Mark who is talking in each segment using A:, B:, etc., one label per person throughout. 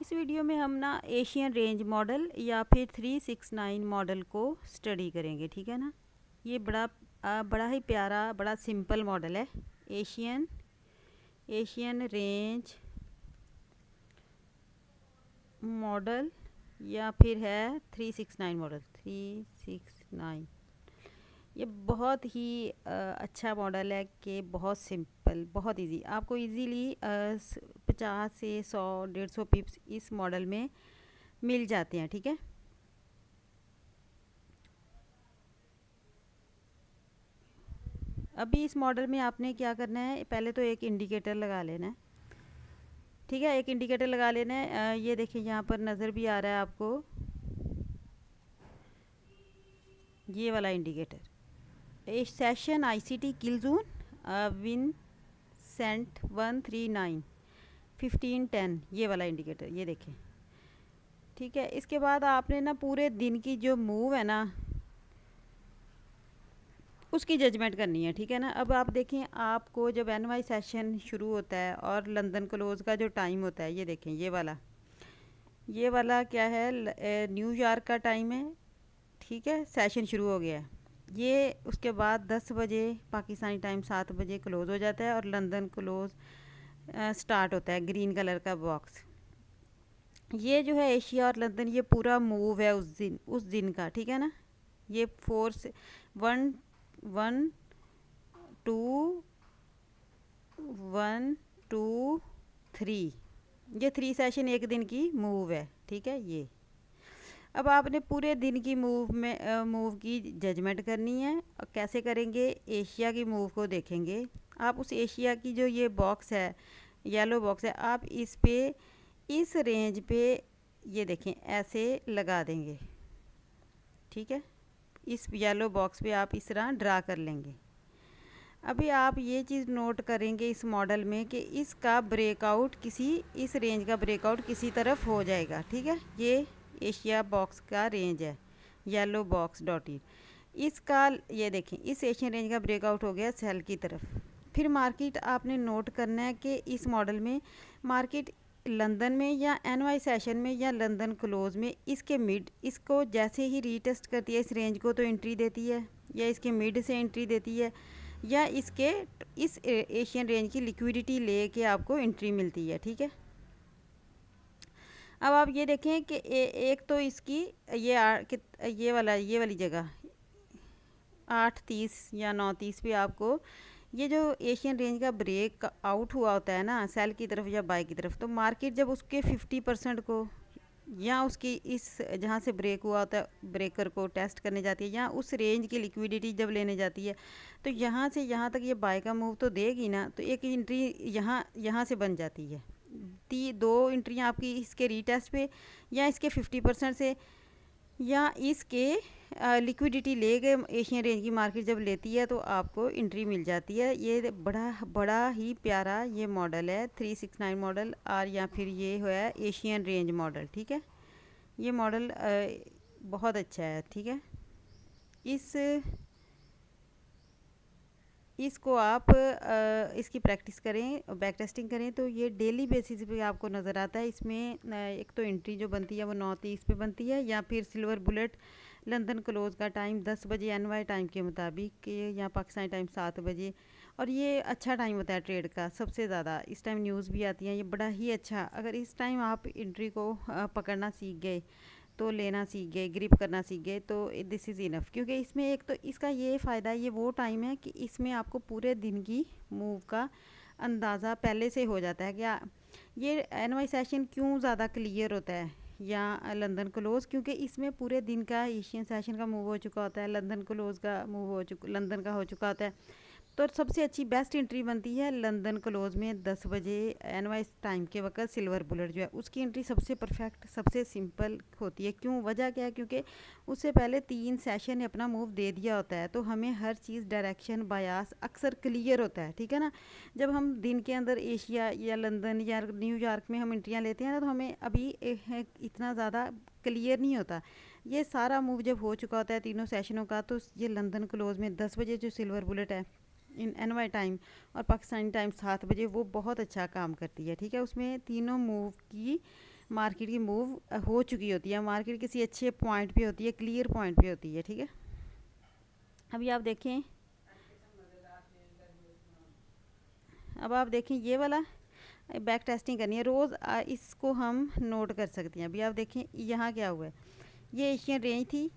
A: इस वीडियो में हम ना एशियन रेंज मॉडल या फिर 369 मॉडल को स्टडी करेंगे, ठीक है ना। ये बड़ा ही प्यारा, बड़ा सिंपल मॉडल है। एशियन एशियन रेंज मॉडल या फिर है 369 मॉडल 369। ये बहुत ही अच्छा मॉडल है कि बहुत सिंपल, बहुत इजी, आपको इजीली 50 से 100-150 पिप्स इस मॉडल में मिल जाते हैं, ठीक है। अभी इस मॉडल में आपने क्या करना है, पहले तो एक इंडिकेटर लगा लेना है, ठीक है। एक इंडिकेटर लगा लेना है। ये देखिए यहाँ पर नज़र भी आ रहा है आपको, ये वाला indicator. A session ICT killzone विन सेंट 139 1510, ये वाला इंडिकेटर, ये देखें, ठीक है। इसके बाद आपने ना पूरे दिन की जो मूव है ना उसकी जजमेंट करनी है, ठीक है ना। अब आप देखें, आपको जब एनवाई सेशन शुरू होता है और लंदन क्लोज का जो टाइम होता है, ये देखें, ये वाला क्या है, न्यूयॉर्क का टाइम है, ठीक है। सेशन शुरू हो गया है, ये उसके बाद 10 बजे पाकिस्तानी टाइम 7 बजे क्लोज़ हो जाता है और लंदन क्लोज़ स्टार्ट होता है, ग्रीन कलर का बॉक्स। ये जो है एशिया और लंदन, ये पूरा मूव है उस दिन का, ठीक है ना। ये 1 1 2 1 2 3, ये 3 सेशन एक दिन की मूव है, ठीक है। ये अब आपने पूरे दिन की मूव की जजमेंट करनी है। और कैसे करेंगे, एशिया की मूव को देखेंगे आप। उस एशिया की जो ये बॉक्स है, येलो बॉक्स है, आप इस पे, इस रेंज पे, ये देखें, ऐसे लगा देंगे, ठीक है। इस येलो बॉक्स पे आप इस तरह ड्रा कर लेंगे। अभी आप ये चीज़ नोट करेंगे इस मॉडल में कि इसका ब्रेकआउट इस रेंज का ब्रेकआउट किसी तरफ हो जाएगा, ठीक है। ये एशिया बॉक्स का रेंज है, येलो बॉक्स डॉटेड। इसका ये देखें, इस एशियन रेंज का ब्रेकआउट हो गया सेल की तरफ। फिर मार्केट आपने नोट करना है कि इस मॉडल में मार्केट लंदन में या एनवाई सेशन में या लंदन क्लोज में इसके मिड, इसको जैसे ही रीटेस्ट करती है इस रेंज को तो एंट्री देती है, या इसके मिड से एंट्री देती है, या इस एशियन रेंज की लिक्विडिटी ले के आपको एंट्री मिलती है, ठीक है। अब आप ये देखें कि एक तो इसकी ये वाली जगह 8:30 या 9:30 पे आपको ये जो एशियन रेंज का ब्रेक आउट हुआ होता है ना, सेल की तरफ या बाय की तरफ, तो मार्केट जब उसके 50% को, या उसकी इस जहाँ से ब्रेक हुआ होता है ब्रेकर को टेस्ट करने जाती है, या उस रेंज की लिक्विडिटी जब लेने जाती है, तो यहाँ से यहाँ तक ये बाय का मूव तो देगी ना, तो एक एंट्री यहाँ से बन जाती है। दो एंट्रियाँ आपकी इसके रीटेस्ट पे, या इसके 50% से, या इसके लिक्विडिटी ले गए एशियन रेंज की मार्केट जब लेती है तो आपको एंट्री मिल जाती है। ये बड़ा बड़ा ही प्यारा ये मॉडल है 369 मॉडल, और या फिर ये है एशियन रेंज मॉडल, ठीक है। ये मॉडल बहुत अच्छा है, ठीक है। इस इसको आप इसकी प्रैक्टिस करें, बैक टेस्टिंग करें, तो ये डेली बेसिस पे आपको नज़र आता है। इसमें एक तो एंट्री जो बनती है वो 9:30 पे बनती है, या फिर सिल्वर बुलेट लंदन क्लोज़ का टाइम 10 बजे एनवाई टाइम के मुताबिक, या पाकिस्तानी टाइम 7 बजे। और ये अच्छा टाइम होता है ट्रेड का, सबसे ज़्यादा इस टाइम न्यूज़ भी आती हैं, ये बड़ा ही अच्छा। अगर इस टाइम आप एंट्री को पकड़ना सीख गए, तो लेना सीख गए, ग्रिप करना सीख गए, तो दिस इज़ इनफ। क्योंकि इसमें एक तो इसका ये फ़ायदा है, ये वो टाइम है कि इसमें आपको पूरे दिन की मूव का अंदाज़ा पहले से हो जाता है। क्या ये एनवाई सेशन क्यों ज़्यादा क्लियर होता है या लंदन क्लोज़, क्योंकि इसमें पूरे दिन का एशियन सेशन का मूव हो चुका होता है, लंदन क्लोज़ का मूव लंदन का हो चुका होता है। तो सबसे अच्छी बेस्ट एंट्री बनती है लंदन क्लोज़ में 10 बजे एनवाई टाइम के वक्त। सिल्वर बुलेट जो है उसकी एंट्री सबसे परफेक्ट, सबसे सिंपल होती है। क्यों, वजह क्या है, क्योंकि उससे पहले 3 सेशन ने अपना मूव दे दिया होता है, तो हमें हर चीज़ डायरेक्शन बायास अक्सर क्लियर होता है, ठीक है ना। जब हम दिन के अंदर एशिया या लंदन या न्यूयॉर्क में हम एंट्रियाँ लेते हैं ना, तो हमें अभी इतना ज़्यादा क्लियर नहीं होता। ये सारा मूव जब हो चुका होता है तीनों सेशनों का, तो ये लंदन क्लोज़ में 10 बजे जो सिल्वर बुलेट है इन एनवाई टाइम और पाकिस्तानी टाइम 7 बजे, वो बहुत अच्छा काम करती है, ठीक है। उसमें तीनों मूव की मार्केट की मूव हो चुकी होती है, मार्केट किसी अच्छे पॉइंट पे होती है, क्लियर पॉइंट पे होती है, ठीक है। अभी आप देखें, अब आप देखें ये वाला बैक टेस्टिंग करनी है रोज़, इसको हम नोट कर सकते हैं। अभी आप देखें यहाँ क्या हुआ है, ये एशियन रेंज थी,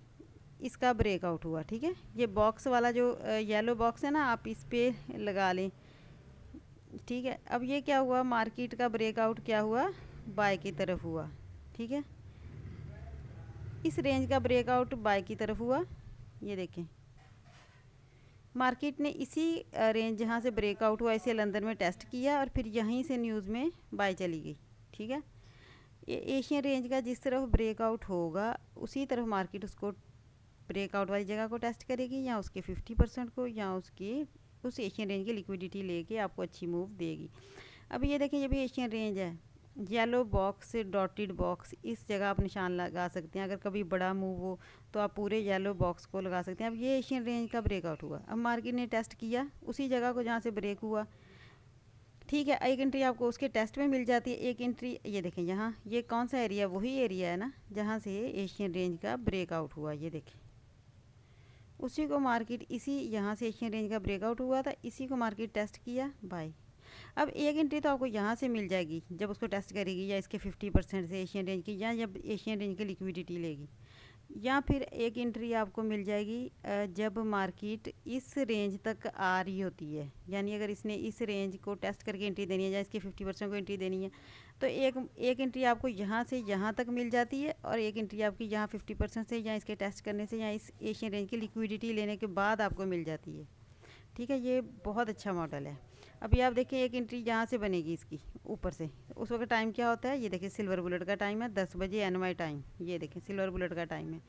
A: इसका ब्रेकआउट हुआ, ठीक है। ये बॉक्स वाला जो येलो बॉक्स है ना, आप इस पे लगा लें, ठीक है। अब ये क्या हुआ, मार्केट का ब्रेकआउट क्या हुआ, बाय की तरफ हुआ, ठीक है। इस रेंज का ब्रेकआउट बाय की तरफ हुआ, ये देखें मार्केट ने इसी रेंज जहाँ से ब्रेकआउट हुआ इसे लंदन में टेस्ट किया और फिर यहीं से न्यूज़ में बाय चली गई, ठीक है। एशियन रेंज का जिस तरफ ब्रेकआउट होगा उसी तरफ मार्केट उसको ब्रेकआउट वाली जगह को टेस्ट करेगी, या उसके 50% को, या उसकी उस एशियन रेंज की लिक्विडिटी लेके आपको अच्छी मूव देगी। अब ये देखें, ये भी एशियन रेंज है, येलो बॉक्स डॉटेड बॉक्स, इस जगह आप निशान लगा सकते हैं। अगर कभी बड़ा मूव हो तो आप पूरे येलो बॉक्स को लगा सकते हैं। अब ये एशियन रेंज का ब्रेकआउट हुआ, अब मार्केट ने टेस्ट किया उसी जगह को जहाँ से ब्रेक हुआ, ठीक है। एक एंट्री आपको उसके टेस्ट में मिल जाती है, एक एंट्री ये देखें यहाँ, ये कौन सा एरिया, वही एरिया है ना जहाँ से एशियन रेंज का ब्रेकआउट हुआ, ये देखें उसी को मार्केट इसी यहाँ से एशियन रेंज का ब्रेकआउट हुआ था, इसी को मार्केट टेस्ट किया बाय। अब एक एंट्री तो आपको यहाँ से मिल जाएगी जब उसको टेस्ट करेगी, या इसके 50% से एशियन रेंज की, या जब एशियन रेंज की लिक्विडिटी लेगी, या फिर एक एंट्री आपको मिल जाएगी जब मार्केट इस रेंज तक आ रही होती है, यानी अगर इसने इस रेंज को टेस्ट करके एंट्री देनी है या इसके 50% को एंट्री देनी है, तो एक एंट्री आपको यहाँ से यहाँ तक मिल जाती है, और एक एंट्री आपकी यहाँ 50% से या इसके टेस्ट करने से या इस एशियन रेंज की लिक्विडिटी लेने के बाद आपको मिल जाती है, ठीक है। ये बहुत अच्छा मॉडल है। अभी आप देखिए एक एंट्री यहाँ से बनेगी इसकी ऊपर से, उस वक्त टाइम क्या होता है, ये देखिए सिल्वर बुलेट का टाइम है 10 बजे एनवाई टाइम, ये देखिए सिल्वर बुलेट का टाइम है,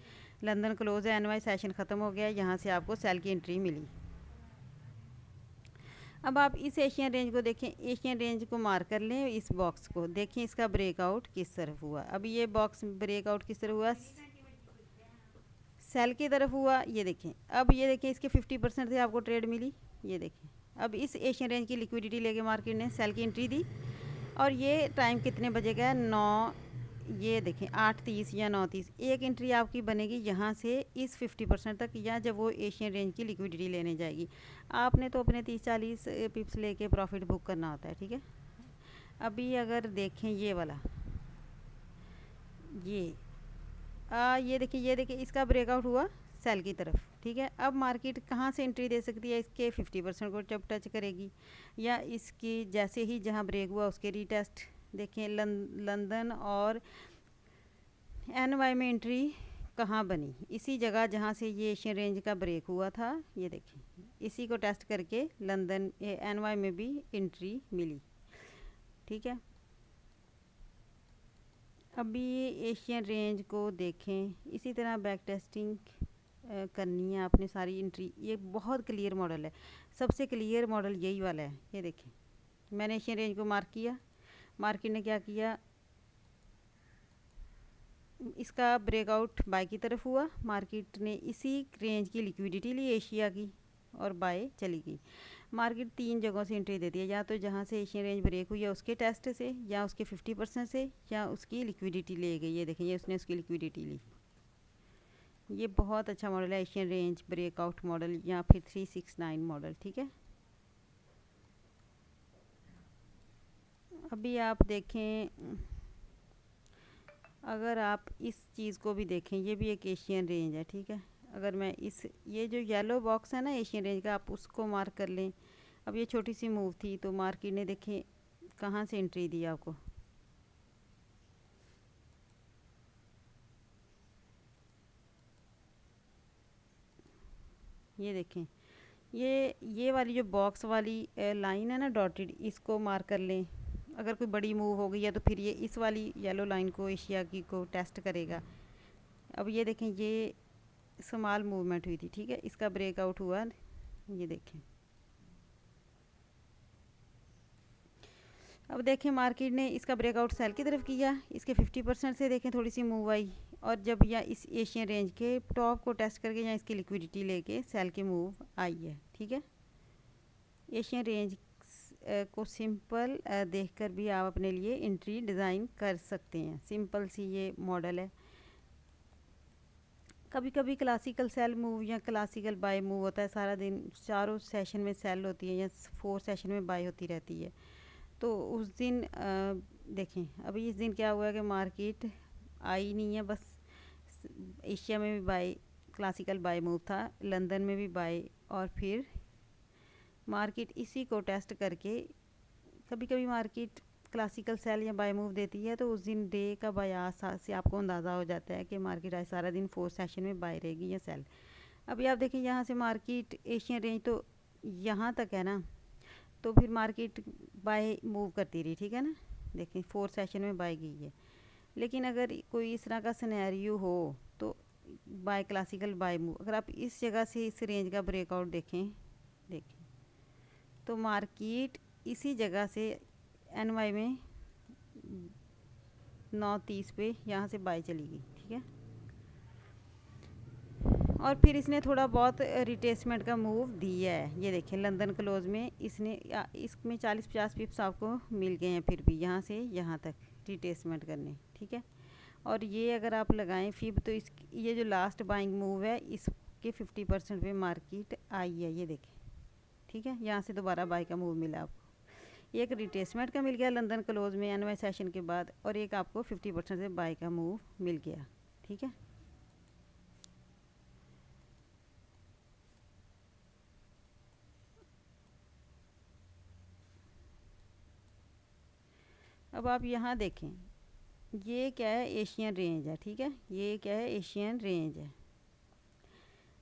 A: लंदन क्लोज है, एनवाई सेशन ख़त्म हो गया, यहाँ से आपको सेल की एंट्री मिली। अब आप इस एशियन रेंज को देखें, एशियन रेंज को मार्क कर लें, इस बॉक्स को देखें इसका ब्रेकआउट किस तरफ हुआ। अभी ये बॉक्स ब्रेकआउट किस तरफ हुआ, सेल की तरफ हुआ, ये देखें। अब ये देखें इसके 50% से आपको ट्रेड मिली, ये देखें। अब इस एशियन रेंज की लिक्विडिटी लेके मार्केट ने सेल की एंट्री दी, और ये टाइम कितने बजे का है, 9, ये देखें 8:30 या 9:30, एक एंट्री आपकी बनेगी यहाँ से इस 50% तक, या जब वो एशियन रेंज की लिक्विडिटी लेने जाएगी। आपने तो अपने 30-40 पिप्स लेके प्रॉफिट बुक करना होता है, ठीक है। अभी अगर देखें ये वाला, ये देखिए, ये देखिए इसका ब्रेकआउट हुआ सेल की तरफ, ठीक है। अब मार्केट कहाँ से एंट्री दे सकती है, इसके 50% को जब टच करेगी, या इसकी जैसे ही जहाँ ब्रेक हुआ उसके रीटेस्ट देखें। लंदन और एनवाई में एंट्री कहाँ बनी, इसी जगह जहाँ से ये एशियन रेंज का ब्रेक हुआ था, ये देखें इसी को टेस्ट करके लंदन एनवाई में भी एंट्री मिली, ठीक है। अभी एशियन रेंज को देखें, इसी तरह बैक टेस्टिंग करनी है आपने सारी एंट्री। ये बहुत क्लियर मॉडल है, सबसे क्लियर मॉडल यही वाला है। ये देखें मैंने एशियन रेंज को मार्क किया, मार्केट ने क्या किया, इसका ब्रेकआउट बाय की तरफ हुआ, मार्केट ने इसी रेंज की लिक्विडिटी ली एशिया की और बाय चली गई। मार्केट 3 जगहों से एंट्री देती है, या तो जहाँ से एशियन रेंज ब्रेक हुई है उसके टेस्ट से, या उसके 50% से, या उसकी लिक्विडिटी ले गई। ये देखिए, ये उसने उसकी लिक्विडिटी ली। ये बहुत अच्छा मॉडल है एशियन रेंज ब्रेकआउट मॉडल, या फिर 369 मॉडल, ठीक है। अभी आप देखें, अगर आप इस चीज़ को भी देखें, ये भी एक एशियन रेंज है, ठीक है। अगर मैं ये जो येलो बॉक्स है ना एशियन रेंज का, आप उसको मार्क कर लें। अब ये छोटी सी मूव थी तो मार्केट ने देखें कहाँ से एंट्री दी आपको, ये देखें ये वाली जो बॉक्स वाली लाइन है ना डॉटेड, इसको मार्क कर लें। अगर कोई बड़ी मूव हो गई है तो फिर ये इस वाली येलो लाइन को एशिया की को टेस्ट करेगा। अब ये देखें ये स्मॉल मूवमेंट हुई थी, ठीक है, इसका ब्रेकआउट हुआ, ये देखें। अब देखें मार्केट ने इसका ब्रेकआउट सेल की तरफ किया, इसके 50% से देखें थोड़ी सी मूव आई, और जब या इस एशियन रेंज के टॉप को टेस्ट करके या इसकी लिक्विडिटी लेके सेल की मूव आई है, ठीक है। एशियन रेंज को सिंपल देखकर भी आप अपने लिए एंट्री डिज़ाइन कर सकते हैं। सिंपल सी ये मॉडल है। कभी कभी क्लासिकल सेल मूव या क्लासिकल बाय मूव होता है, सारा दिन चारों सेशन में सेल होती है या 4 सेशन में बाय होती रहती है। तो उस दिन देखें, अभी इस दिन क्या हुआ है कि मार्केट आई नहीं है, बस एशिया में भी बाय क्लासिकल बाय मूव था, लंदन में भी बाय, और फिर मार्केट इसी को टेस्ट करके कभी कभी मार्केट क्लासिकल सेल या बाय मूव देती है, तो उस दिन डे का बायास से आपको अंदाज़ा हो जाता है कि मार्केट आज सारा दिन 4 सेशन में बाय रहेगी या सेल। अभी आप देखें यहाँ से मार्केट एशियन रेंज तो यहाँ तक है ना, तो फिर मार्केट बाय मूव करती रही, ठीक है ना। देखें 4 सेशन में बाय गई है। लेकिन अगर कोई इस तरह का सिनेरियो हो तो बाय क्लासिकल बाय मूव, अगर आप इस जगह से इस रेंज का ब्रेकआउट देखें तो मार्केट इसी जगह से NY में 9:30 पे यहाँ से बाय चली गई, ठीक है। और फिर इसने थोड़ा बहुत रिट्रेसमेंट का मूव दिया है। ये देखें लंदन क्लोज में इसमें 40-50 पिप्स आपको मिल गए हैं फिर भी यहाँ से यहाँ तक रिट्रेसमेंट करने, ठीक है। और ये अगर आप लगाएं फिब तो ये जो लास्ट बाइंग मूव है इसके 50% पे मार्केट आई है, ये देखें, ठीक है। यहाँ से दोबारा बाय का मूव मिला आपको, एक रिट्रेसमेंट का मिल गया लंदन क्लोज में NY सेशन के बाद, और एक आपको 50% से बाय का मूव मिल गया, ठीक है। अब आप यहाँ देखें, ये क्या है, एशियन रेंज है, ठीक है। ये क्या है, एशियन रेंज है।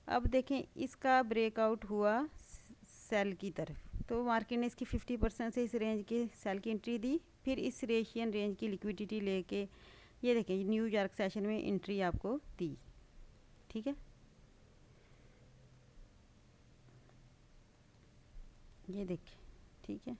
A: अब देखें इसका ब्रेकआउट हुआ सेल की तरफ, तो मार्केट ने इसकी 50% से इस रेंज के सेल की एंट्री दी, फिर इस एशियन रेंज की लिक्विडिटी लेके ये देखें न्यूयॉर्क सेशन में एंट्री आपको दी, ठीक है। ये देखें, ठीक है।